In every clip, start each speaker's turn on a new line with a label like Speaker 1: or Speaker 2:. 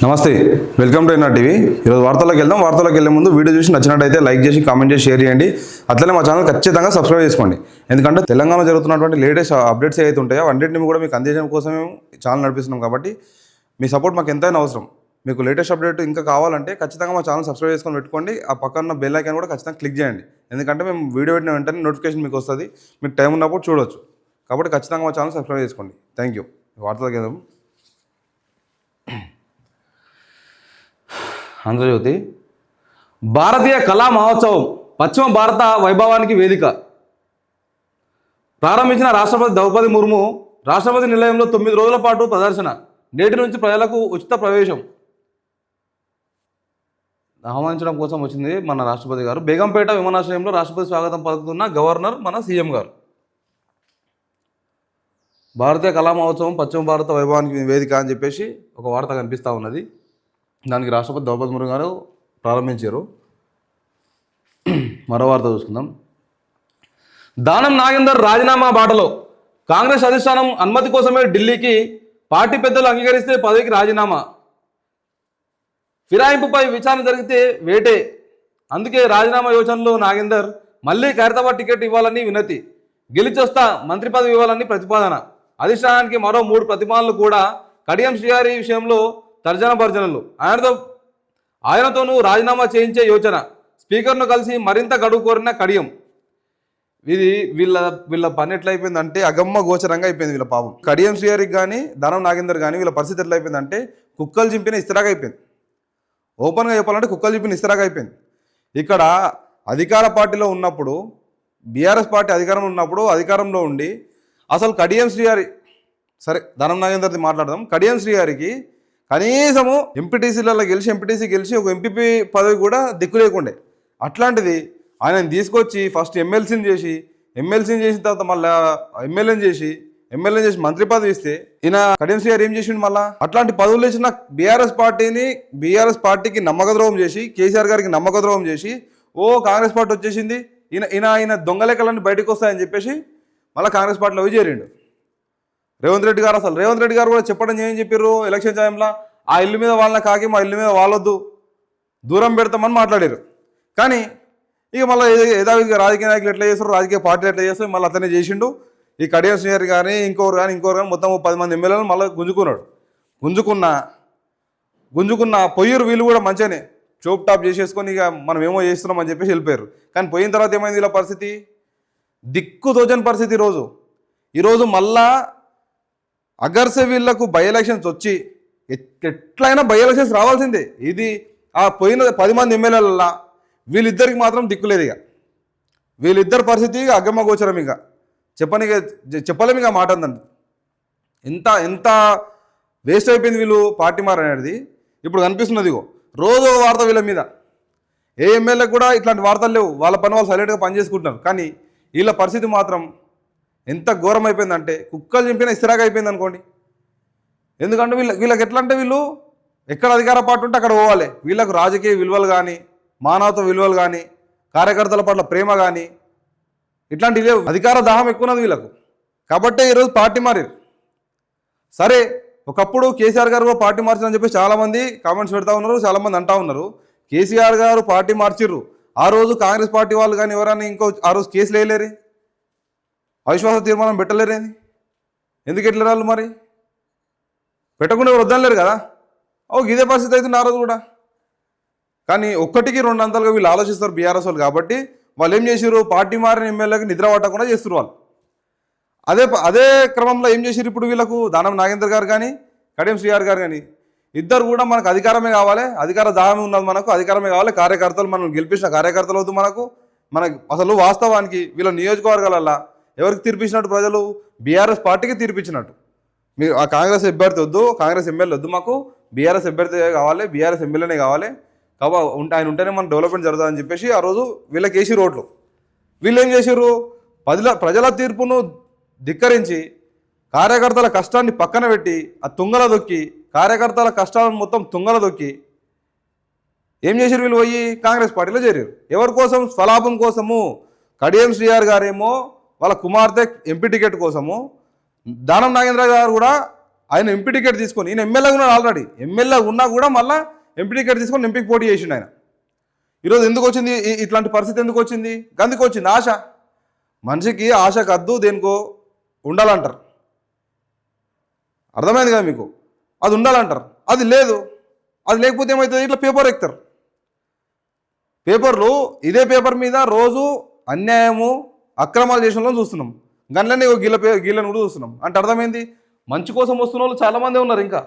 Speaker 1: నమస్తే, welcome to NR TV. ఈరోజు వార్తల్లోకి వెళ్దాం. వార్తల్లోకి వెళ్ళే ముందు వీడియో చూసి నచ్చినట్టయితే లైక్ చేసి, కామెంట్ చేసి, షేర్ చేయండి. అట్లనే మా ఛానల్ ఖచ్చితంగా సబ్స్క్రైబ్ చేసుకోండి. ఎందుకంటే తెలంగాణ జరుగుతున్నటువంటి లేటెస్ట్ అప్డేట్స్ ఏవైతే ఉంటాయో అన్నింటిని కూడా మీకు అందించడం కోసమే ఛానల్ నడిపిస్తున్నాం. కాబట్టి మీ సపోర్ట్ మాకు ఎంతైనా అవసరం. మీకు లేటెస్ట్ అప్డేట్ ఇంకా కావాలంటే ఖచ్చితంగా మా ఛానల్ సబ్స్క్రైబ్ చేసుకొని పెట్టుకోండి. ఆ పక్కన బెల్ ఐకాన్ కూడా ఖచ్చితంగా క్లిక్ చేయండి. ఎందుకంటే మేము వీడియో పెట్టిన వెంటనే నోటిఫికేషన్ మీకు వస్తుంది. మీకు టైం ఉన్నప్పుడు చూడవచ్చు. కాబట్టి ఖచ్చితంగా మా ఛానల్ సబ్స్క్రైబ్ చేసుకోండి. Thank you. వార్తలకు వెళ్దాం. ఆంధ్రజ్యోతి. భారతీయ కళా మహోత్సవం పశ్చిమ భారత వైభవానికి వేదిక. ప్రారంభించిన రాష్ట్రపతి ద్రౌపది ముర్ము రాష్ట్రపతి నిలయంలో 9 రోజుల పాటు ప్రదర్శన. నేటి నుంచి ప్రజలకు ఉచిత ప్రవేశం. ఆహ్వానించడం కోసం వచ్చింది మన రాష్ట్రపతి గారు. బేగంపేట విమానాశ్రయంలో రాష్ట్రపతి స్వాగతం పలుకుతున్న గవర్నర్ మన సీఎం గారు. భారతీయ కళా మహోత్సవం పశ్చిమ భారత వైభవానికి వేదిక అని చెప్పేసి ఒక వార్త కనిపిస్తూ ఉన్నది. దానికి రాష్ట్రపతి ద్రౌపది ముర్ము గారు ప్రారంభించారు. మరో వార్త చూసుకుందాం. దానం నాగేందర్ రాజీనామా బాటలో. కాంగ్రెస్ అధిష్టానం అనుమతి కోసమే ఢిల్లీకి. పార్టీ పెద్దలు అంగీకరిస్తే పదవికి రాజీనామా. ఫిరాయింపుపై విచారణ జరిగితే వేటే. అందుకే రాజీనామా యోచనలో నాగేందర్. మళ్లీ ఖైరతాబాద్ టికెట్ ఇవ్వాలని వినతి. గెలిచొస్తా మంత్రి పదవి ఇవ్వాలని ప్రతిపాదన. అధిష్టానానికి మరో 3 ప్రతిపాదనలు కూడా. కడియం శ్రీహరి విషయంలో తర్జన భర్జనలు. ఆయనతోనూ రాజీనామా చేయించే యోచన. స్పీకర్ను కలిసి మరింత గడువు కోరిన కడియం. ఇది వీళ్ళ పని ఎట్లయిపోయిందంటే అగమ్మ గోచరంగా అయిపోయింది వీళ్ళ పాపం. కడియం శ్రీహరికి కానీ దానం నాగేందర్ కానీ వీళ్ళ పరిస్థితి ఎట్లయిపోయిందంటే కుక్కలు చింపిన ఇస్తరాగా అయిపోయింది. ఓపెన్గా చెప్పాలంటే కుక్కలు చింపిన ఇస్తరాగా అయిపోయింది. ఇక్కడ అధికార పార్టీలో ఉన్నప్పుడు, బీఆర్ఎస్ పార్టీ అధికారంలో ఉన్నప్పుడు, అధికారంలో ఉండి అసలు కడియం శ్రీహరి, సరే దానం నాగేందర్ది మాట్లాడదాం. కడియం శ్రీహరికి కనీసము ఎంపీటీసీలలో ఎంపీటీసీ గెలిచి ఒక ఎంపీపీ పదవి కూడా దిక్కు లేకుండే. అట్లాంటిది ఆయన తీసుకొచ్చి ఫస్ట్ ఎమ్మెల్సీని చేసిన తర్వాత మళ్ళీ ఎమ్మెల్యేని చేసి మంత్రి పదవి ఇస్తే ఈయన కడియం శ్రీహరి ఏం చేసిండు? మళ్ళీ అట్లాంటి పదవులు ఇచ్చిన బీఆర్ఎస్ పార్టీకి నమ్మకద్రోహం చేసి, కేసీఆర్ గారికి నమ్మకద్రోహం చేసి, కాంగ్రెస్ పార్టీ వచ్చేసింది, ఈయన దొంగ లెక్కలన్నీ బయటకు వస్తాయని చెప్పేసి మళ్ళీ కాంగ్రెస్ పార్టీలో చేరిండు రేవంత్ రెడ్డి గారు. అసలు రేవంత్ రెడ్డి గారు కూడా చెప్పడం ఏం చెప్పారు ఎలక్షన్ టైంలో? ఆ ఇల్లు మీద వాళ్ళని కాకి మా ఇల్లు మీద వాళ్ళొద్దు, దూరం పెడతామని మాట్లాడారు. కానీ ఇక మళ్ళీ యథావిధిగా రాజకీయ నాయకులు ఎట్లా చేస్తారు, రాజకీయ పార్టీలు ఎట్లా చేస్తారు, మళ్ళీ అతనే చేసిండు. ఈ కడియం శ్రీహరి కానీ ఇంకోరు కానీ మొత్తం 10 మంది ఎమ్మెల్యేలను మళ్ళీ గుంజుకున్న పొయ్యూరు. వీళ్ళు కూడా మంచిగానే చోప్ టాప్ చేసేసుకొని ఇక మనం ఏమో చేస్తున్నాం అని చెప్పేసి వెళ్ళిపోయారు. కానీ పోయిన తర్వాత ఏమైంది వీళ్ళ పరిస్థితి? దిక్కు తోచని పరిస్థితి. ఈరోజు మళ్ళా అగర్సే వీళ్లకు బై ఎలక్షన్స్ వచ్చి ఎట్లయినా బై ఎలక్షన్స్ రావాల్సిందే. ఇది ఆ పోయిన 10 మంది ఎమ్మెల్యేలల్లా వీళ్ళిద్దరికి మాత్రం దిక్కులేదు. ఇక వీళ్ళిద్దరి పరిస్థితి అగమ్మ గోచరం. ఇక చెప్పలేము ఇక మాట అందండి. ఎంత వేస్ట్ అయిపోయింది వీళ్ళు పార్టీ మారనేది ఇప్పుడు కనిపిస్తున్నది. రోజు వార్త వీళ్ళ మీద. ఏ ఎమ్మెల్యే కూడా ఇట్లాంటి వార్తలు లేవు. వాళ్ళ పని వాళ్ళు సైలెంట్గా పనిచేసుకుంటున్నారు. కానీ వీళ్ళ పరిస్థితి మాత్రం ఎంత ఘోరం అయిపోయిందంటే కుక్కలు చింపిన ఇస్తరాగా అయిపోయింది అనుకోండి. ఎందుకంటే వీళ్ళకి ఎట్లా అంటే వీళ్ళు ఎక్కడ అధికార పార్టీ ఉంటే అక్కడ పోవాలి. వీళ్ళకు రాజకీయ విలువలు కానీ, మానవత్వ విలువలు కానీ, కార్యకర్తల పట్ల ప్రేమ కానీ ఇట్లాంటివి లేవు. అధికార దాహం ఎక్కువ ఉన్నది వీళ్ళకు. కాబట్టే ఈరోజు పార్టీ మారారు. సరే, ఒకప్పుడు కేసీఆర్ గారు కూడా పార్టీ మార్చారని చెప్పి చాలామంది కామెంట్స్ పెడతా ఉన్నారు, చాలామంది అంటా ఉన్నారు. కేసీఆర్ గారు పార్టీ మార్చిర్రు. ఆ రోజు కాంగ్రెస్ పార్టీ వాళ్ళు కానీ ఎవరైనా ఆ రోజు కేసులు వేయలేరు, అవిశ్వాస తీర్మానం పెట్టలేరేంది? ఎందుకు ఎట్లా రాళ్ళు మరి? పెట్టకుండా వద్దనలేరు కదా. ఇదే పరిస్థితి అవుతుంది ఆ రోజు కూడా. కానీ ఒక్కటికి 2 అంతలుగా వీళ్ళు ఆలోచిస్తారు బీఆర్ఎస్ వాళ్ళు. కాబట్టి వాళ్ళు ఏం చేసారు? పార్టీ మారిన ఎమ్మెల్యేకి నిద్ర పట్టకుండా చేస్తారు వాళ్ళు. అదే క్రమంలో ఏం చేసారు ఇప్పుడు వీళ్ళకు? దానం నాగేందర్ గారు కానీ, కడియం శ్రీహరి గారు కానీ ఇద్దరు కూడా మనకు అధికారమే కావాలి, అధికార దాహమే ఉన్నది, మనకు అధికారమే కావాలి, కార్యకర్తలు మనం గెలిపించిన కార్యకర్తలు వద్దు మనకు అసలు వాస్తవానికి వీళ్ళ నియోజకవర్గాలల్లో ఎవరికి తీర్పిచ్చినట్టు? ప్రజలు బీఆర్ఎస్ పార్టీకి తీర్పిచ్చినట్టు. మీరు ఆ కాంగ్రెస్ అభ్యర్థి వద్దు, కాంగ్రెస్ ఎమ్మెల్యే వద్దు, మాకు బీఆర్ఎస్ అభ్యర్థి కావాలి, బీఆర్ఎస్ ఎమ్మెల్యేనే కావాలి, కాబట్టి ఆయన ఉంటేనే మన డెవలప్మెంట్ జరుగుతుందని చెప్పేసి ఆ రోజు వీళ్ళకి వేసి రోడ్లు. వీళ్ళు ఏం చేశారు? ప్రజల తీర్పును ధిక్కరించి కార్యకర్తల కష్టాన్ని పక్కన పెట్టి ఆ తుంగల దొక్కి, కార్యకర్తల కష్టాలను మొత్తం తుంగల దొక్కి ఏం చేశారు? వీళ్ళు పోయి కాంగ్రెస్ పార్టీలో చేరారు. ఎవరి కోసం? స్వలాభం కోసము. కడియం శ్రీహరి గారేమో వాళ్ళ కుమార్తె ఎంపీ టికెట్ కోసము, దానం నాగేంద్ర గారు కూడా ఆయన ఎంపీ టికెట్ తీసుకొని, ఈయన ఎమ్మెల్యే ఉన్నాడు ఆల్రెడీ, ఎమ్మెల్యే ఉన్నా కూడా మళ్ళీ ఎంపీ టికెట్ తీసుకొని ఎంపీకి పోటీ చేసిండు ఆయన. ఈరోజు ఎందుకు వచ్చింది ఇట్లాంటి పరిస్థితి? ఎందుకు వచ్చింది? గందుకు వచ్చింది ఆశ. మనిషికి ఆశ కద్దు దేనికో ఉండాలంటారు, అర్థమైంది కదా మీకు? అది ఉండాలంటారు, అది లేదు. అది లేకపోతే ఏమవుతుంది? ఇట్లా పేపర్ ఎక్కుతారు. పేపర్లు ఇదే పేపర్ మీద రోజు అన్యాయము అక్రమాలు చేసిన వాళ్ళని చూస్తున్నాం, గన్లన్నీ గీళ్ళని కూడా చూస్తున్నాం. అంటే అర్థమైంది, మంచి కోసం వస్తున్న వాళ్ళు చాలామంది ఉన్నారు, ఇంకా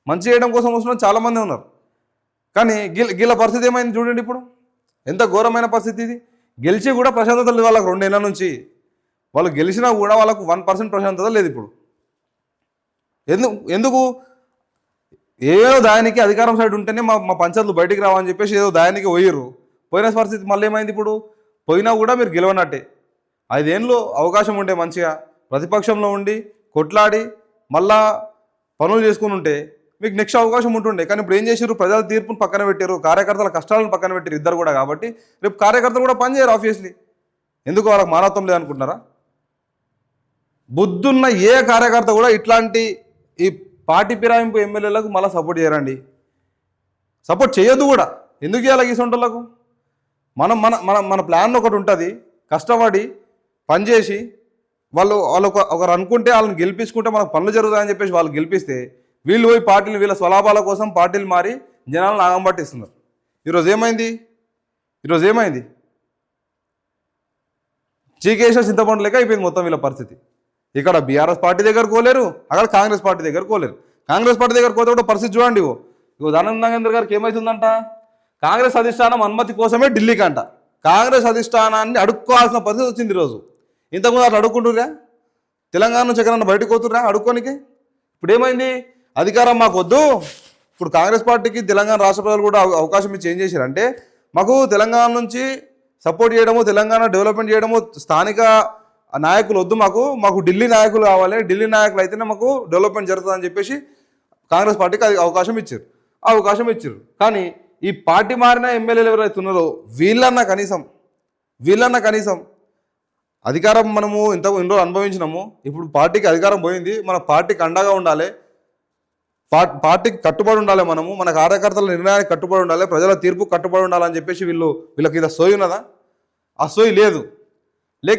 Speaker 1: మంచి చేయడం కోసం వస్తున్న వాళ్ళు చాలామంది ఉన్నారు. కానీ గీళ్ళ పరిస్థితి ఏమైంది చూడండి ఇప్పుడు, ఎంత ఘోరమైన పరిస్థితి ఇది. గెలిచి కూడా ప్రశాంతత లేదు వాళ్ళకు. 2 నెలల నుంచి వాళ్ళు గెలిచినా కూడా వాళ్ళకు 1% ప్రశాంతత లేదు ఇప్పుడు. ఎందుకు? ఏదో దానికి అధికారం సైడ్ ఉంటేనే మా పంచాయతీలు బయటికి రావని చెప్పేసి ఏదో దానికి పోయిర్రు. పోయిన పరిస్థితి మళ్ళీ ఏమైంది ఇప్పుడు? పోయినా కూడా మీరు గెలవనట్టే. 5 ఏళ్ళు అవకాశం ఉంటే మంచిగా ప్రతిపక్షంలో ఉండి కొట్లాడి మళ్ళా పనులు చేసుకుని ఉంటే మీకు నెక్స్ట్ అవకాశం ఉంటుండే. కానీ ఇప్పుడు ఏం చేశారు? ప్రజల తీర్పును పక్కన పెట్టారు, కార్యకర్తల కష్టాలను పక్కన పెట్టారు ఇద్దరు కూడా. కాబట్టి రేపు కార్యకర్తలు కూడా పనిచేయరు ఆబ్వియస్లీ. ఎందుకు? వాళ్ళకి మానవత్వం లేదనుకుంటున్నారా? బుద్ధున్న ఏ కార్యకర్త కూడా ఇట్లాంటి ఈ పార్టీ ఫిరాయింపు ఎమ్మెల్యేలకు మళ్ళీ సపోర్ట్ చేయరండి, సపోర్ట్ చేయొద్దు కూడా. ఎందుకు చేయాలి ఈ సొంటలకు? మనం మన మన మన ప్లాన్ ఒకటి ఉంటుంది, కష్టపడి పనిచేసి వాళ్ళు ఒకరు అనుకుంటే వాళ్ళని గెలిపించుకుంటే మనకు పనులు జరుగుతాయని చెప్పేసి వాళ్ళు గెలిపిస్తే వీళ్ళు పోయి పార్టీలు వీళ్ళ స్వలాభాల కోసం పార్టీలు మారి జనాలను ఆగం పట్టిస్తున్నారు. ఈరోజు ఏమైంది? చీకేసిన చింతపండు లెక్క అయిపోయింది మొత్తం వీళ్ళ పరిస్థితి. ఇక్కడ బీఆర్ఎస్ పార్టీ దగ్గర కోలేరు, అక్కడ కాంగ్రెస్ పార్టీ దగ్గర కోలేరు. కాంగ్రెస్ పార్టీ దగ్గర కోతే కూడా పరిస్థితి చూడండి. ఇగో దానం నాగేంద్ర గారికి ఏమవుతుందంట? కాంగ్రెస్ అధిష్టానం అనుమతి కోసమే ఢిల్లీకి అంట. కాంగ్రెస్ అధిష్టానాన్ని అడుక్కోవాల్సిన పరిస్థితి వచ్చింది ఈరోజు. ఇంతకుముందు అట్లా అడుక్కుంటుర్రా? తెలంగాణ నుంచి ఎక్కడన్నా బయటకు పోతుర్రా అడుక్కోనికి? ఇప్పుడు ఏమైంది? అధికారం మాకు వద్దు. ఇప్పుడు కాంగ్రెస్ పార్టీకి తెలంగాణ రాష్ట్ర ప్రజలు కూడా అవకాశం ఇచ్చి ఏం చేశారంటే, మాకు తెలంగాణ నుంచి సపోర్ట్ చేయడము, తెలంగాణ డెవలప్మెంట్ చేయడము, స్థానిక నాయకులు వద్దు, మాకు ఢిల్లీ నాయకులు కావాలి, ఢిల్లీ నాయకులు అయితేనే మాకు డెవలప్మెంట్ జరుగుతుందని చెప్పేసి కాంగ్రెస్ పార్టీకి అది అవకాశం ఇచ్చారు. కానీ ఈ పార్టీ మారిన ఎమ్మెల్యేలు ఎవరైతే ఉన్నారో వీళ్ళన్నా కనీసం అధికారం మనము ఇన్ని రోజులు అనుభవించినాము, ఇప్పుడు పార్టీకి అధికారం పోయింది, మన పార్టీకి అండగా ఉండాలి, పార్టీకి కట్టుబడి ఉండాలి, మన కార్యకర్తల నిర్ణయానికి కట్టుబడి ఉండాలి, ప్రజల తీర్పు కట్టుబడి ఉండాలని చెప్పేసి వీళ్ళకి ఇది సోయి ఉన్నదా? ఆ సోయి లేదు.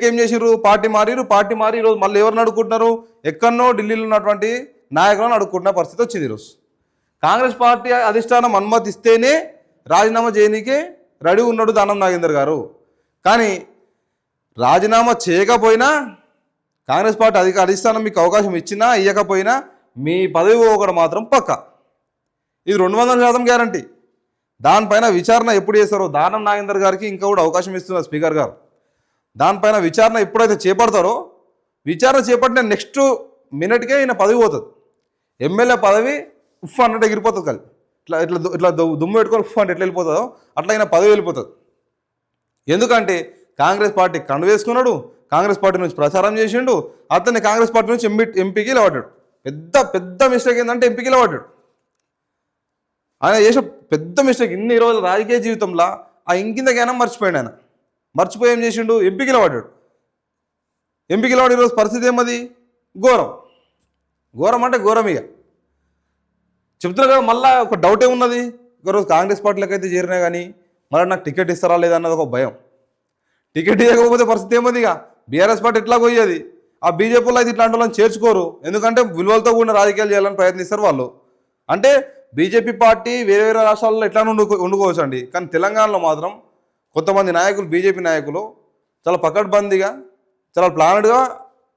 Speaker 1: ఏం చేసిర్రు? పార్టీ మారి ఈరోజు మళ్ళీ ఎవరిని అడుక్కుంటున్నారు? ఎక్కడనో ఢిల్లీలో ఉన్నటువంటి నాయకులను అడుక్కుంటున్న పరిస్థితి వచ్చింది ఈరోజు. కాంగ్రెస్ పార్టీ అధిష్టానం అనుమతిస్తేనే రాజీనామా చేయనీకే రెడీ ఉన్నాడు దానం నాగేందర్ గారు. కానీ రాజీనామా చేయకపోయినా కాంగ్రెస్ పార్టీ అధిష్టానం మీకు అవకాశం ఇచ్చినా ఇవ్వకపోయినా మీ పదవి పోకడం మాత్రం పక్కా. ఇది 200% గ్యారంటీ. దానిపైన విచారణ ఎప్పుడు చేస్తారో దానం నాగేందర్ గారికి ఇంకా కూడా అవకాశం ఇస్తున్నారు స్పీకర్ గారు. దానిపైన విచారణ ఎప్పుడైతే చేపడతారో, విచారణ చేపట్టిన నెక్స్ట్ మినిట్కే ఈయన పదవి పోతుంది. ఎమ్మెల్యే పదవి ఉఫ్ అన్నట్టు ఎగిరిపోతుంది. కలిపి ఇట్లా దుమ్ము పెట్టుకొని ఉఫ్ అంటే ఎట్లా వెళ్ళిపోతుందో అట్లా ఈయన పదవి వెళ్ళిపోతుంది. ఎందుకంటే కాంగ్రెస్ పార్టీ కండు వేసుకున్నాడు, కాంగ్రెస్ పార్టీ నుంచి ప్రచారం చేసిండు, అతన్ని కాంగ్రెస్ పార్టీ నుంచి ఎంపీకి నిలబడ్డాడు. పెద్ద మిస్టేక్ ఏంటంటే ఎంపీకి నిలబడ్డాడు. ఆయన చేసే పెద్ద మిస్టేక్ ఇన్ని రోజుల రాజకీయ జీవితంలో ఆ ఇంకింత జ్ఞానం మర్చిపోయాడు. ఆయన మర్చిపోయి ఏం చేసిండు? ఎంపీకి నిలబడ్డాడు. ఈరోజు పరిస్థితి ఏమది? ఘోరం అంటే ఘోరం. ఇక చెప్తున్నా కదా, మళ్ళీ ఒక డౌట్ ఏమున్నది, ఒకరోజు కాంగ్రెస్ పార్టీలకు అయితే చేరినా కానీ మళ్ళీ నాకు టికెట్ ఇస్తారా లేదా అన్నది ఒక భయం. టికెట్ ఇవ్వకపోతే పరిస్థితి ఏమది? ఇక బీఆర్ఎస్ పార్టీ ఎట్లా పోయేది? ఆ బీజేపీలో అయితే ఇట్లాంటి వాళ్ళని చేర్చుకోరు, ఎందుకంటే విలువలతో కూడిన రాజకీయాలు చేయాలని ప్రయత్నిస్తారు వాళ్ళు. అంటే బీజేపీ పార్టీ వేరే రాష్ట్రాల్లో ఎట్లా ఉండుకోవచ్చు అండి, కానీ తెలంగాణలో మాత్రం కొంతమంది నాయకులు, బీజేపీ నాయకులు చాలా పకడ్బందీగా, చాలా ప్లానెడ్గా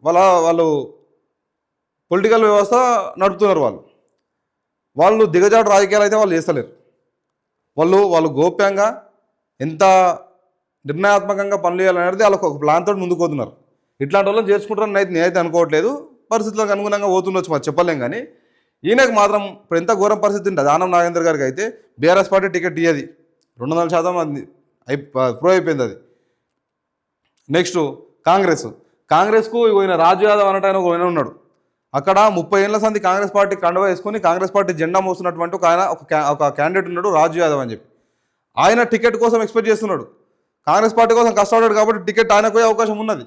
Speaker 1: వాళ్ళు పొలిటికల్ వ్యవస్థ నడుపుతున్నారు. వాళ్ళు దిగజాటు రాజకీయాలు అయితే వాళ్ళు చేస్తలేరు. వాళ్ళు గోప్యంగా ఎంత నిర్ణయాత్మకంగా పనులు చేయాలనేది వాళ్ళకు ఒక ప్లాన్ తోటి ముందుకు పోతున్నారు. ఇట్లాంటి వాళ్ళని చేర్చుకుంటారని నేనైతే అనుకోవట్లేదు. పరిస్థితులకు అనుగుణంగా పోతుండొచ్చు, మరి చెప్పలేం. కానీ ఈయనకు మాత్రం ఇప్పుడు ఎంత ఘోరం పరిస్థితి ఉంటుంది. దానం నాగేందర్ గారికి అయితే బీఆర్ఎస్ పార్టీ టికెట్ ఇయ్యది, 200% అది ప్రూవ్ అయిపోయింది. అది నెక్స్ట్ కాంగ్రెస్కు ఈయన రాజు యాదవ్ అన్నట్టు ఆయన ఉన్నాడు. అక్కడ 30 ఏళ్ల సంది కాంగ్రెస్ పార్టీ కండువా వేసుకొని కాంగ్రెస్ పార్టీ జెండా మోస్తున్నటువంటి ఒక క్యాండిడేట్ ఉన్నాడు, రాజు యాదవ్ అని చెప్పి. ఆయన టికెట్ కోసం ఎక్స్పెక్ట్ చేస్తున్నాడు, కాంగ్రెస్ పార్టీ కోసం కష్టపడ్డాడు కాబట్టి టికెట్ ఆయనకు అవకాశం ఉన్నది.